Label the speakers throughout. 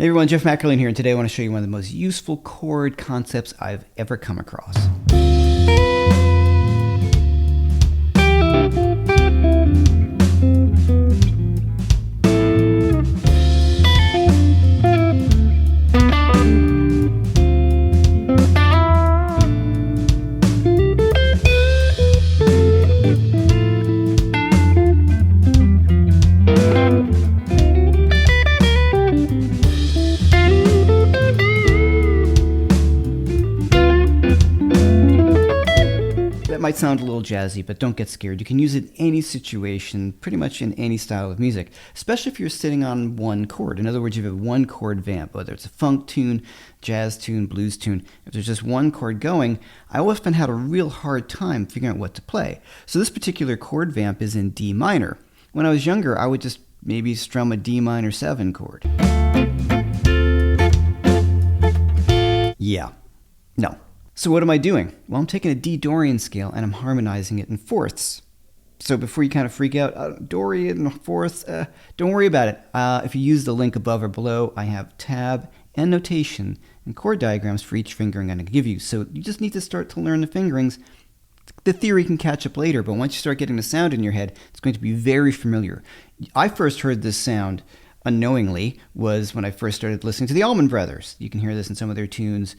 Speaker 1: Hey everyone, Jeff Mackerlin here, and today I want to show you one of the most useful chord concepts I've ever come across. That might sound a little jazzy, but don't get scared. You can use it in any situation, pretty much in any style of music, especially if you're sitting on one chord. In other words, you have a one chord vamp, whether it's a funk tune, jazz tune, blues tune. If there's just one chord going, I often had a real hard time figuring out what to play. So this particular chord vamp is in D minor. When I was younger, I would just maybe strum a D minor 7 chord. Yeah. No. So what am I doing? Well, I'm taking a D Dorian scale and I'm harmonizing it in fourths. So before you kind of freak out, Dorian fourths, don't worry about it. If you use the link above or below, I have tab and notation and chord diagrams for each fingering I'm going to give you. So you just need to start to learn the fingerings. The theory can catch up later, but once you start getting the sound in your head, it's going to be very familiar. I first heard this sound unknowingly was when I first started listening to the Allman Brothers. You can hear this in some of their tunes.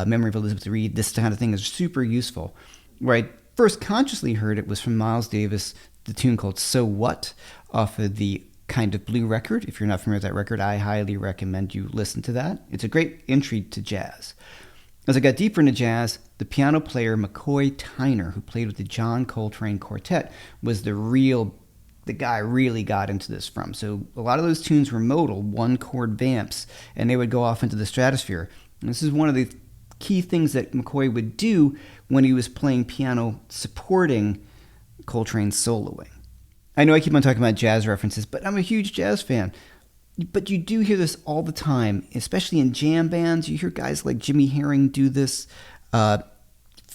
Speaker 1: Memory of Elizabeth Reed, this kind of thing is super useful. Where I first consciously heard it was from Miles Davis, the tune called So What, off of the Kind of Blue record. If you're not familiar with that record, I highly recommend you listen to that. It's a great entry to jazz. As I got deeper into jazz, the piano player McCoy Tyner, who played with the John Coltrane Quartet, was the guy really got into this from. So a lot of those tunes were modal, one chord vamps, and they would go off into the stratosphere. And this is one of the key things that McCoy would do when he was playing piano supporting Coltrane's soloing. I know I keep on talking about jazz references, but I'm a huge jazz fan. But you do hear this all the time, especially in jam bands. You hear guys like Jimmy Herring do this,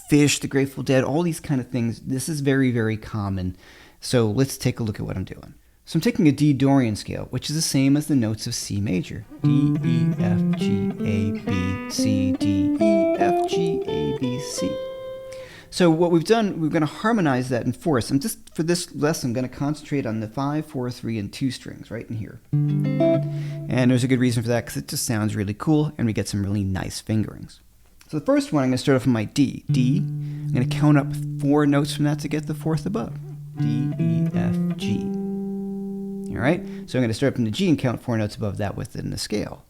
Speaker 1: Fish, the Grateful Dead, all these kind of things. This is very, very common. So let's take a look at what I'm doing. So I'm taking a D Dorian scale, which is the same as the notes of C major. D, E, F, G, A, B, C, D, E, F, G, A, B, C. So what we've done, we're going to harmonize that in fourths. I'm just, for this lesson, I'm going to concentrate on the 5, 4, 3, and 2 strings right in here. And there's a good reason for that, because it just sounds really cool, and we get some really nice fingerings. So the first one, I'm going to start off with my D. D, I'm going to count up 4 notes from that to get the fourth above. D, E, F, G. All right, so I'm going to start from the G and count 4 notes above that within the scale.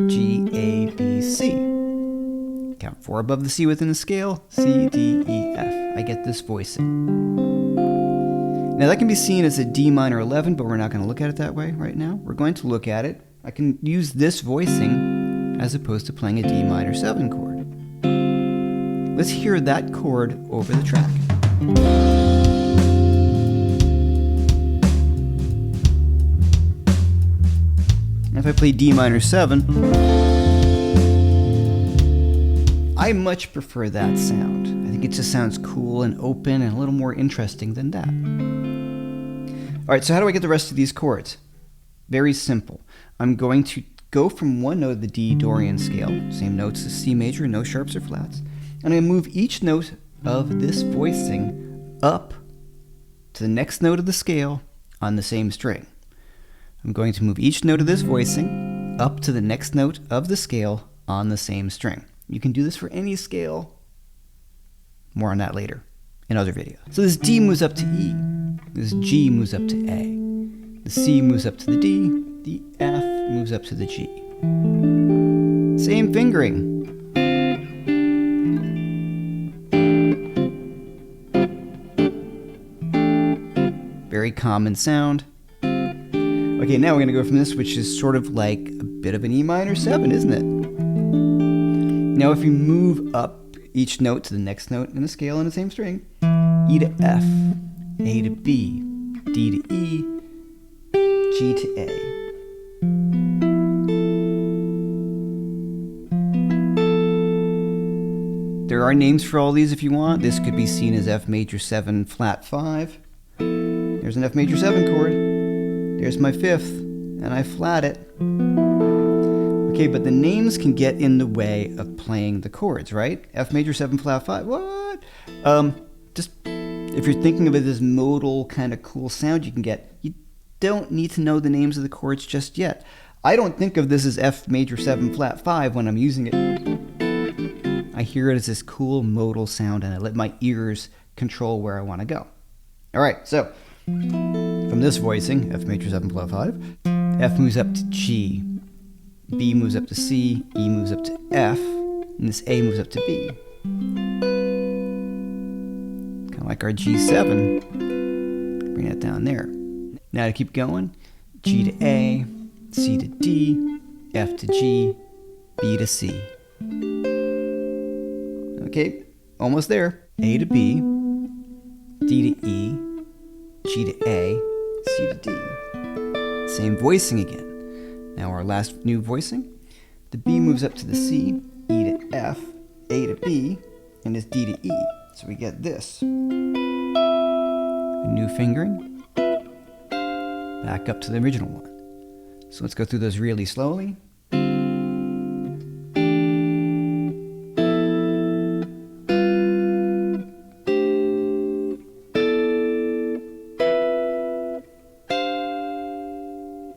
Speaker 1: G, A, B, C. Count 4 above the C within the scale. C, D, E, F. I get this voicing. Now that can be seen as a D minor 11, but we're not going to look at it that way right now. We're going to look at it. I can use this voicing as opposed to playing a D minor 7 chord. Let's hear that chord over the track. If I play D minor 7, I much prefer that sound. I think it just sounds cool and open and a little more interesting than that. All right, so how do I get the rest of these chords? Very simple. I'm going to go from one note of the D Dorian scale, same notes as C major, no sharps or flats, and I'm going to move each note of this voicing up to the next note of the scale on the same string. I'm going to move each note of this voicing up to the next note of the scale on the same string. You can do this for any scale. More on that later in other videos. So this D moves up to E. This G moves up to A. The C moves up to the D. The F moves up to the G. Same fingering. Very common sound. Okay, now we're going to go from this, which is sort of like a bit of an E minor 7, isn't it? Now if you move up each note to the next note in the scale on the same string, E to F, A to B, D to E, G to A. There are names for all these if you want. This could be seen as F major 7 flat 5. There's an F major 7 chord. There's my 5th, and I flat it. Okay, but the names can get in the way of playing the chords, right? F major 7 flat 5, what? Just if you're thinking of it as modal kind of cool sound you can get, you don't need to know the names of the chords just yet. I don't think of this as F major 7 flat 5 when I'm using it. I hear it as this cool modal sound and I let my ears control where I want to go. All right, so from this voicing, F major 7 flat 5, F moves up to G, B moves up to C, E moves up to F, and this A moves up to B. Kind of like our G7. Bring that down there. Now to keep going, G to A, C to D, F to G, B to C. Okay, almost there. A to B, D to E, G to A, C to D. Same voicing again. Now our last new voicing. The B moves up to the C, E to F, A to B, and it's D to E. So we get this. A new fingering. Back up to the original one. So let's go through those really slowly.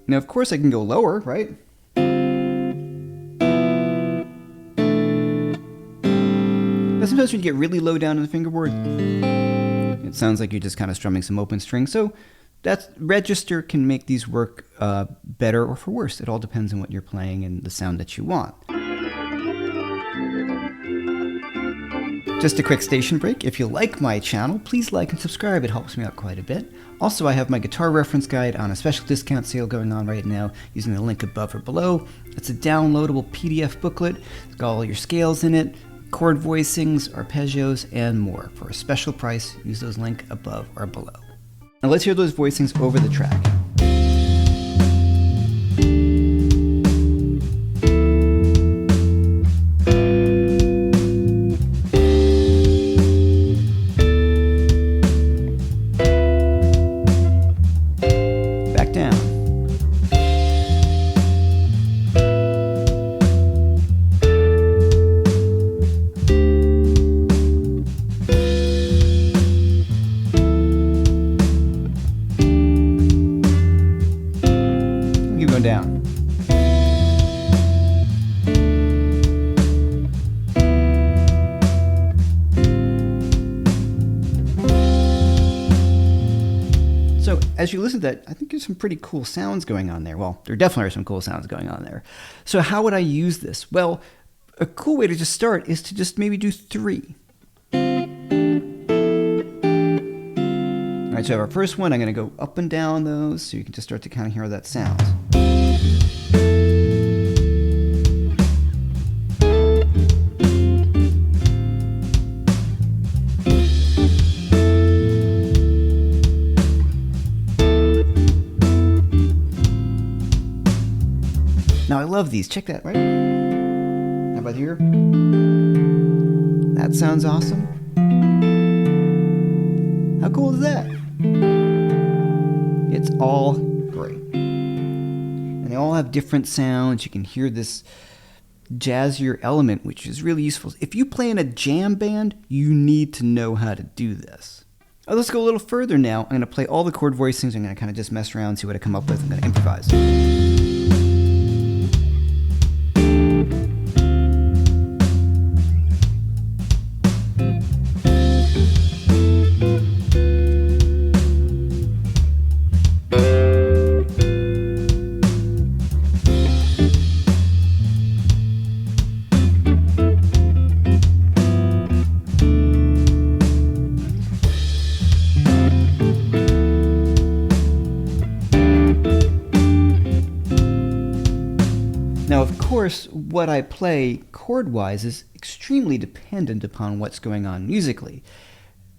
Speaker 1: Now, of course, I can go lower, right? But sometimes when you get really low down in the fingerboard, it sounds like you're just kind of strumming some open string. So that register can make these work better or for worse. It all depends on what you're playing and the sound that you want. Just a quick station break. If you like my channel, please like and subscribe. It helps me out quite a bit. Also, I have my guitar reference guide on a special discount sale going on right now using the link above or below. It's a downloadable PDF booklet. It's got all your scales in it, chord voicings, arpeggios, and more. For a special price, use those links above or below. Now let's hear those voicings over the track. Down. So as you listen to that, I think there's some pretty cool sounds going on there. Well, there definitely are some cool sounds going on there. So how would I use this? Well, a cool way to just start is to just maybe do 3. All right, so our first one, I'm going to go up and down those so you can just start to kind of hear how that sounds. Now I love these. Check that, right? How about here? That sounds awesome. How cool is that? It's all great. And they all have different sounds. You can hear this jazzier element, which is really useful. If you play in a jam band, you need to know how to do this. Oh, let's go a little further now. I'm going to play all the chord voicings. I'm going to kind of just mess around and see what I come up with. I'm going to improvise. Now, of course, what I play chord-wise is extremely dependent upon what's going on musically.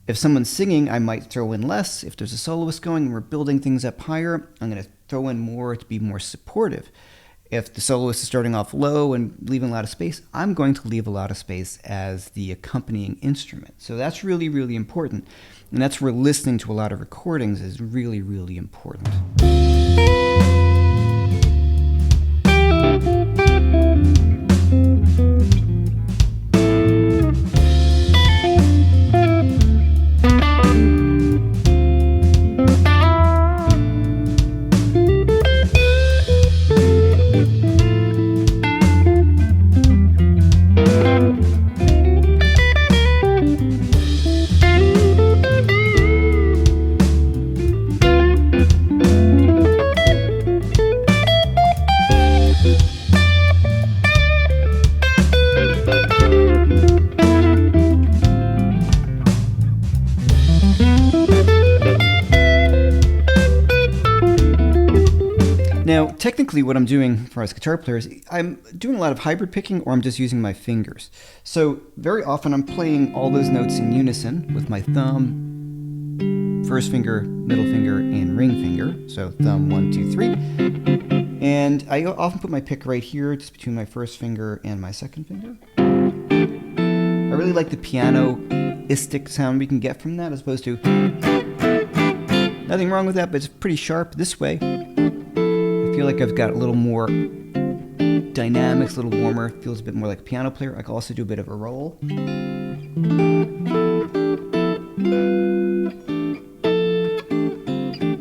Speaker 1: If someone's singing, I might throw in less. If there's a soloist going and we're building things up higher, I'm going to throw in more to be more supportive. If the soloist is starting off low and leaving a lot of space, I'm going to leave a lot of space as the accompanying instrument. So that's really, really important. And that's where listening to a lot of recordings is really, really important. technically what I'm doing for us guitar players, I'm doing a lot of hybrid picking, or I'm just using my fingers. So very often I'm playing all those notes in unison with my thumb, first finger, middle finger, and ring finger. So thumb, 1, 2, 3. And I often put my pick right here, just between my first finger and my second finger. I really like the piano-istic sound we can get from that, as opposed to, nothing wrong with that, but it's pretty sharp this way. I feel like I've got a little more dynamics, a little warmer, feels a bit more like a piano player. I can also do a bit of a roll.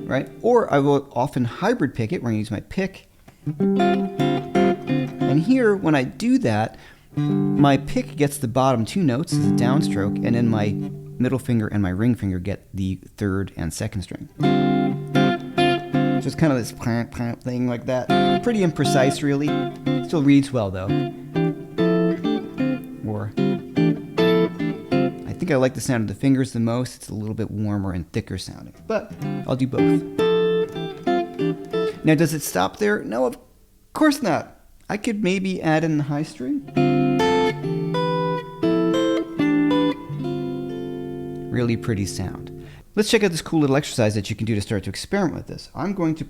Speaker 1: Right? Or I will often hybrid pick it, where I use my pick. And here, when I do that, my pick gets the bottom 2 notes as a downstroke, and then my middle finger and my ring finger get the third and second string. So it's kind of this plant thing like that. Pretty imprecise, really. Still reads well, though. Or I think I like the sound of the fingers the most. It's a little bit warmer and thicker sounding, but I'll do both. Now, does it stop there? No, of course not. I could maybe add in the high string. Really pretty sound. Let's check out this cool little exercise that you can do to start to experiment with this. I'm going to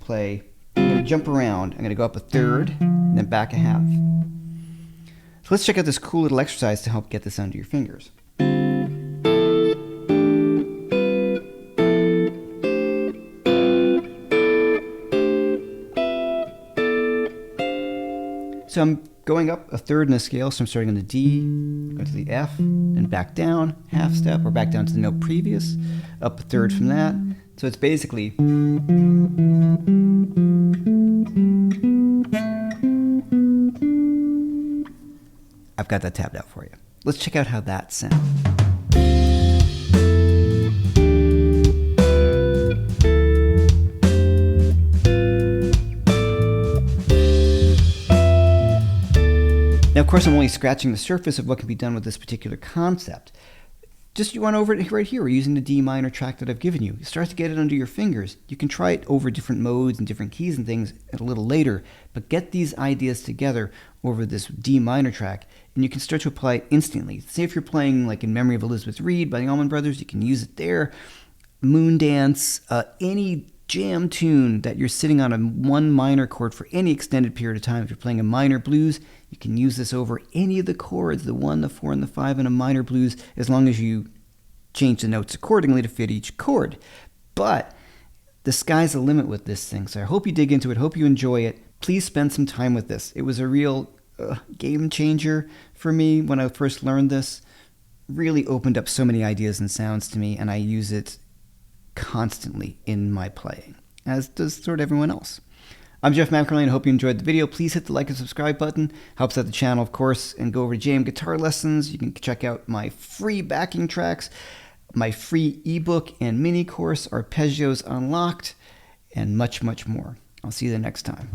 Speaker 1: jump around. I'm going to go up a third, and then back a half. So let's check out this cool little exercise to help get this under your fingers. So I'm going up a third in the scale, so I'm starting on the D, go to the F, then back down, half step, or back down to the note previous, up a third from that. So it's basically... I've got that tabbed out for you. Let's check out how that sounds. Now, of course, I'm only scratching the surface of what can be done with this particular concept. Just you run over it right here. We're using the D minor track that I've given you. You start to get it under your fingers. You can try it over different modes and different keys and things a little later, but get these ideas together over this D minor track, and you can start to apply it instantly. Say if you're playing like In Memory of Elizabeth Reed by the Allman Brothers, you can use it there. Moon Dance, any jam tune that you're sitting on a 1 minor chord for any extended period of time. If you're playing a minor blues, you can use this over any of the chords, the 1, the 4, and the 5 in a minor blues, as long as you change the notes accordingly to fit each chord. But the sky's the limit with this thing, so I hope you dig into it, hope you enjoy it. Please spend some time with this. It was a real game changer for me when I first learned this. Really opened up so many ideas and sounds to me, and I use it constantly in my playing, as does sort of everyone else. I'm Jeff McElrain. I hope you enjoyed the video. Please hit the like and subscribe button. Helps out the channel, of course. And go over to JM Guitar Lessons. You can check out my free backing tracks, my free ebook and mini course, Arpeggios Unlocked, and much, much more. I'll see you the next time.